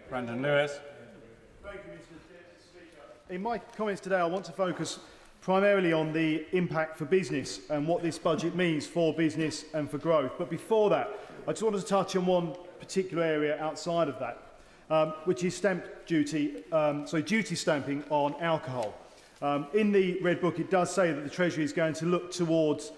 Brandon Lewis. Thank you, Mr. Speaker. In my comments today, I want to focus primarily on the impact for business and what this budget means for business and for growth. But before that, I just wanted to touch on one particular area outside of that, which is duty stamping on alcohol. In the Red Book, it does say that the Treasury is going to look towards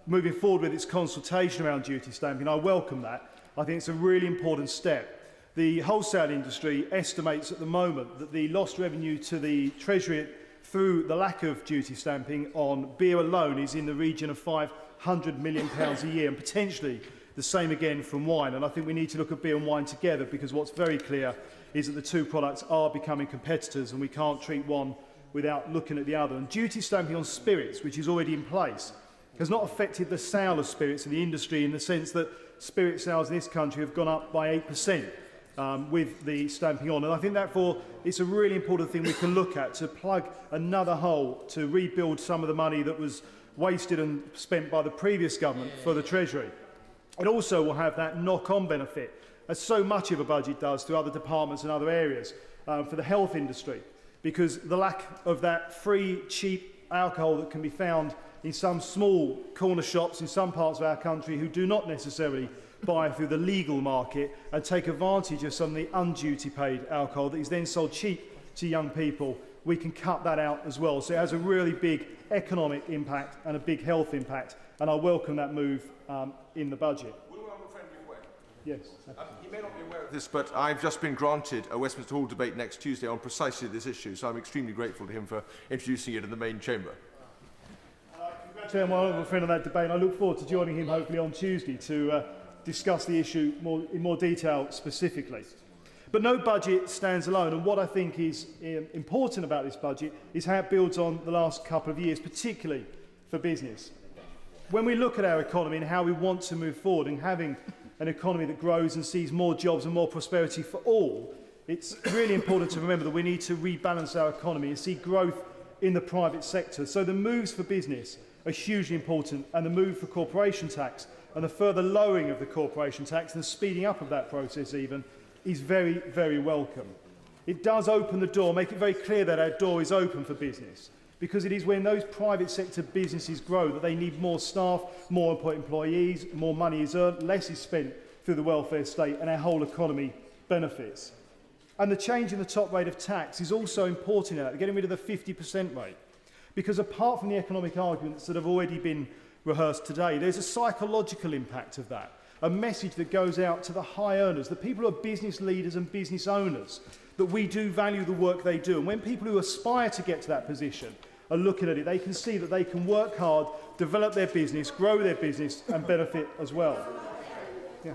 moving forward with its consultation around duty stamping. I welcome that. I think it's a really important step. The wholesale industry estimates at the moment that the lost revenue to the Treasury through the lack of duty stamping on beer alone is in the region of £500 million a year, and potentially the same again from wine. And I think we need to look at beer and wine together, because what's very clear is that the two products are becoming competitors, and we can't treat one without looking at the other. And duty stamping on spirits, which is already in place, has not affected the sale of spirits in the industry, in the sense that spirit sales in this country have gone up by 8%. With the stamping on. And I think therefore it's a really important thing we can look at to plug another hole to rebuild some of the money that was wasted and spent by the previous government for the Treasury. It also will have that knock-on benefit, as so much of a budget does, to other departments and other areas, for the health industry, because the lack of that free, cheap alcohol that can be found in some small corner shops in some parts of our country who do not necessarily buy through the legal market and take advantage of some of the unduty paid alcohol that is then sold cheap to young people, we can cut that out as well. So it has a really big economic impact and a big health impact, and I welcome that move in the budget. Will my friend be aware? Yes. He may not be aware of this, but I've just been granted a Westminster Hall debate next Tuesday on precisely this issue, so I'm extremely grateful to him for introducing it in the main chamber. Congratulate my honourable friend on that debate, and I look forward to joining him hopefully on Tuesday to discuss the issue in more detail specifically. But no budget stands alone, and what I think is important about this budget is how it builds on the last couple of years, particularly for business. When we look at our economy and how we want to move forward and having an economy that grows and sees more jobs and more prosperity for all, it's really important to remember that we need to rebalance our economy and see growth in the private sector. So the moves for business are hugely important, and the move for corporation tax and the further lowering of the corporation tax and the speeding up of that process even is very, very welcome. It does open the door, make it very clear that our door is open for business, because it is when those private sector businesses grow that they need more staff, more employees, more money is earned, less is spent through the welfare state, and our whole economy benefits. And the change in the top rate of tax is also important now, getting rid of the 50% rate, because apart from the economic arguments that have already been rehearsed today, there's a psychological impact of that, a message that goes out to the high earners, the people who are business leaders and business owners, that we do value the work they do. And when people who aspire to get to that position are looking at it, they can see that they can work hard, develop their business, grow their business and benefit as well. Yeah,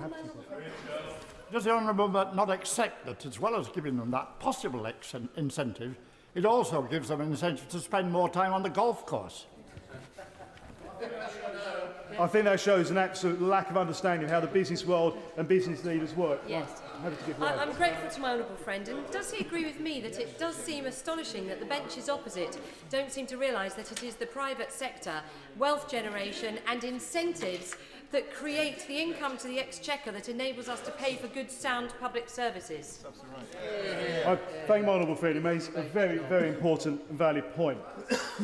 Does the Honourable not accept that, as well as giving them that possible incentive, it also gives them an incentive to spend more time on the golf course? I think that shows an absolute lack of understanding of how the business world and business leaders work. Yes. I'm grateful to my honourable friend, and does he agree with me that it does seem astonishing that the benches opposite don't seem to realise that it is the private sector, wealth generation and incentives that create the income to the Exchequer that enables us to pay for good, sound public services? I thank my honourable friend. He makes a very, very important and valid point.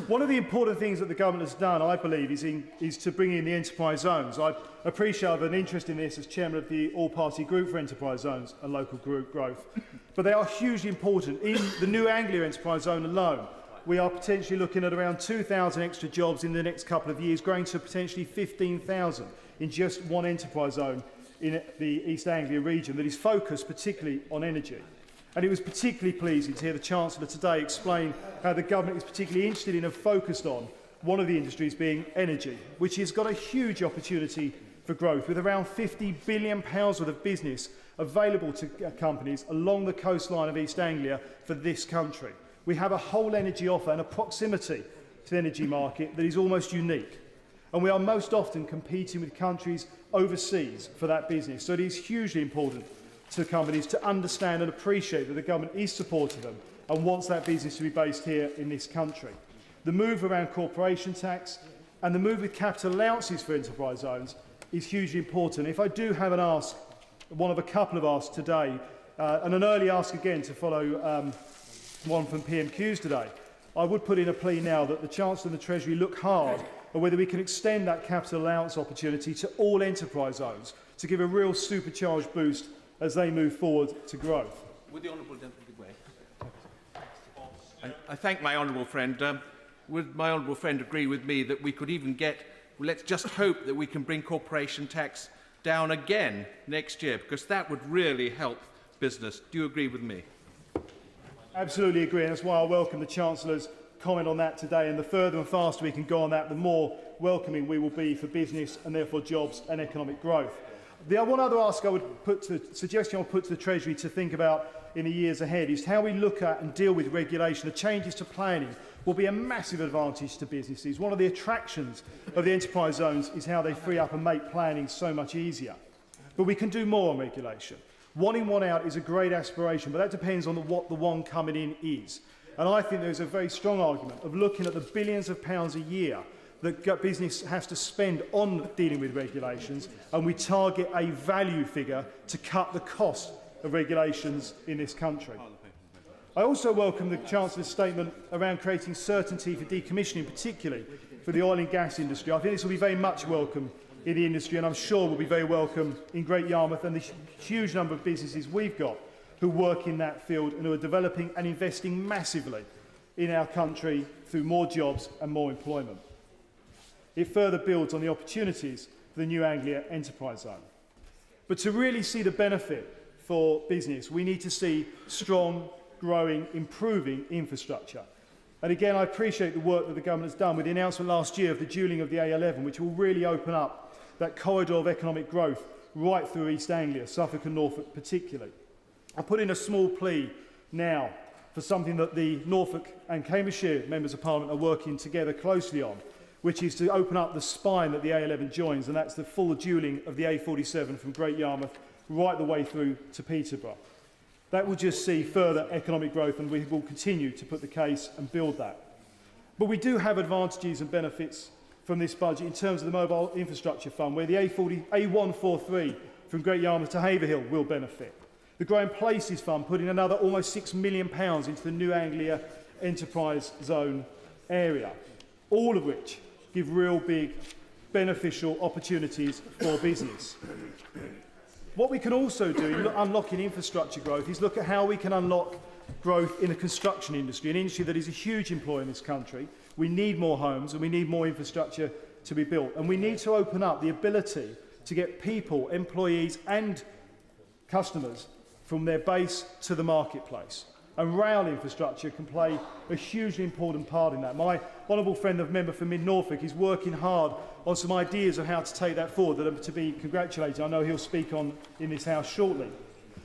One of the important things that the government has done, I believe, is to bring in the enterprise zones. I appreciate I have an interest in this as chairman of the all-party group for enterprise zones and local group growth, but they are hugely important. In the New Anglia enterprise zone alone, we are potentially looking at around 2,000 extra jobs in the next couple of years, growing to potentially 15,000 in just one enterprise zone in the East Anglia region that is focused particularly on energy. And it was particularly pleasing to hear the Chancellor today explain how the government is particularly interested in and focused on one of the industries being energy, which has got a huge opportunity for growth, with around £50 billion worth of business available to companies along the coastline of East Anglia for this country. We have a whole energy offer and a proximity to the energy market that is almost unique. And we are most often competing with countries overseas for that business. So it is hugely important to companies to understand and appreciate that the government is supporting them and wants that business to be based here in this country. The move around corporation tax and the move with capital allowances for enterprise zones is hugely important. If I do have an ask, one of a couple of asks today, and an early ask again to follow one from PMQs today. I would put in a plea now that the Chancellor and the Treasury look hard at whether we can extend that capital allowance opportunity to all enterprise zones to give a real supercharged boost as they move forward to growth. Would the Honourable Gentleman I thank my honourable friend. Would my honourable friend agree with me that we could even get, well, let's just hope that we can bring corporation tax down again next year, because that would really help business. Do you agree with me? Absolutely agree, and that's why I welcome the Chancellor's comment on that today. And the further and faster we can go on that, the more welcoming we will be for business and therefore jobs and economic growth. The one other ask I would put to, suggestion I would put to the Treasury to think about in the years ahead is how we look at and deal with regulation. The changes to planning will be a massive advantage to businesses. One of the attractions of the enterprise zones is how they free up and make planning so much easier. But we can do more on regulation. One in, one out is a great aspiration, but that depends on what the one coming in is. And I think there's a very strong argument of looking at the billions of pounds a year that business has to spend on dealing with regulations, and we target a value figure to cut the cost of regulations in this country. I also welcome the Chancellor's statement around creating certainty for decommissioning, particularly for the oil and gas industry. I think this will be very much welcome in the industry, and I'm sure will be very welcome in Great Yarmouth and the huge number of businesses we've got who work in that field and who are developing and investing massively in our country through more jobs and more employment. It further builds on the opportunities for the New Anglia Enterprise Zone. But to really see the benefit for business, we need to see strong, growing, improving infrastructure. And again, I appreciate the work that the government has done with the announcement last year of the dualling of the A11, which will really open up that corridor of economic growth right through East Anglia, Suffolk and Norfolk particularly. I put in a small plea now for something that the Norfolk and Cambridgeshire Members of Parliament are working together closely on, which is to open up the spine that the A11 joins, and that's the full dualling of the A47 from Great Yarmouth right the way through to Peterborough. That will just see further economic growth, and we will continue to put the case and build that. But we do have advantages and benefits from this budget in terms of the Mobile Infrastructure Fund, where the A143 from Great Yarmouth to Haverhill will benefit. The Growing Places Fund putting another almost £6 million into the New Anglia Enterprise Zone area, all of which give real big beneficial opportunities for business. What we can also do in unlocking infrastructure growth is look at how we can unlock growth in the construction industry, an industry that is a huge employer in this country. We need more homes and we need more infrastructure to be built. And we need to open up the ability to get people, employees and customers from their base to the marketplace. And rail infrastructure can play a hugely important part in that. My honourable friend, the member for Mid-Norfolk, is working hard on some ideas of how to take that forward that are to be congratulated. I know he'll speak on in this House shortly.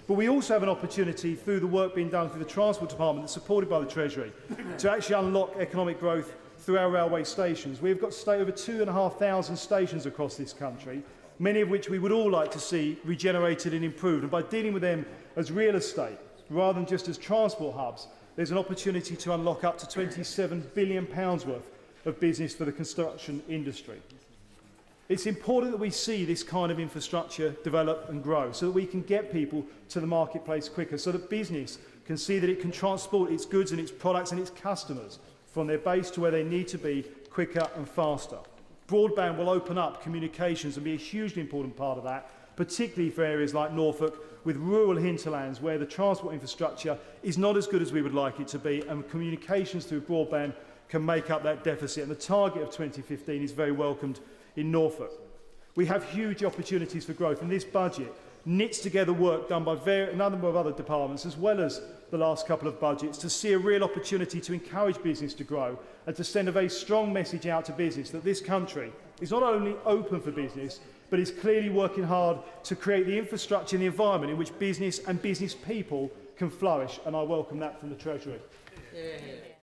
But we also have an opportunity through the work being done through the Transport Department that's supported by the Treasury to actually unlock economic growth through our railway stations. We've got over 2,500 stations across this country, many of which we would all like to see regenerated and improved. And by dealing with them as real estate, rather than just as transport hubs, there's an opportunity to unlock up to £27 billion worth of business for the construction industry. It's important that we see this kind of infrastructure develop and grow so that we can get people to the marketplace quicker, so that business can see that it can transport its goods and its products and its customers from their base to where they need to be quicker and faster. Broadband will open up communications and be a hugely important part of that, particularly for areas like Norfolk with rural hinterlands where the transport infrastructure is not as good as we would like it to be, and communications through broadband can make up that deficit. And the target of 2015 is very welcomed in Norfolk. We have huge opportunities for growth, and this budget knits together work done by a number of other departments as well as the last couple of budgets to see a real opportunity to encourage business to grow and to send a very strong message out to business that this country is not only open for business but is clearly working hard to create the infrastructure and the environment in which business and business people can flourish, and I welcome that from the Treasury.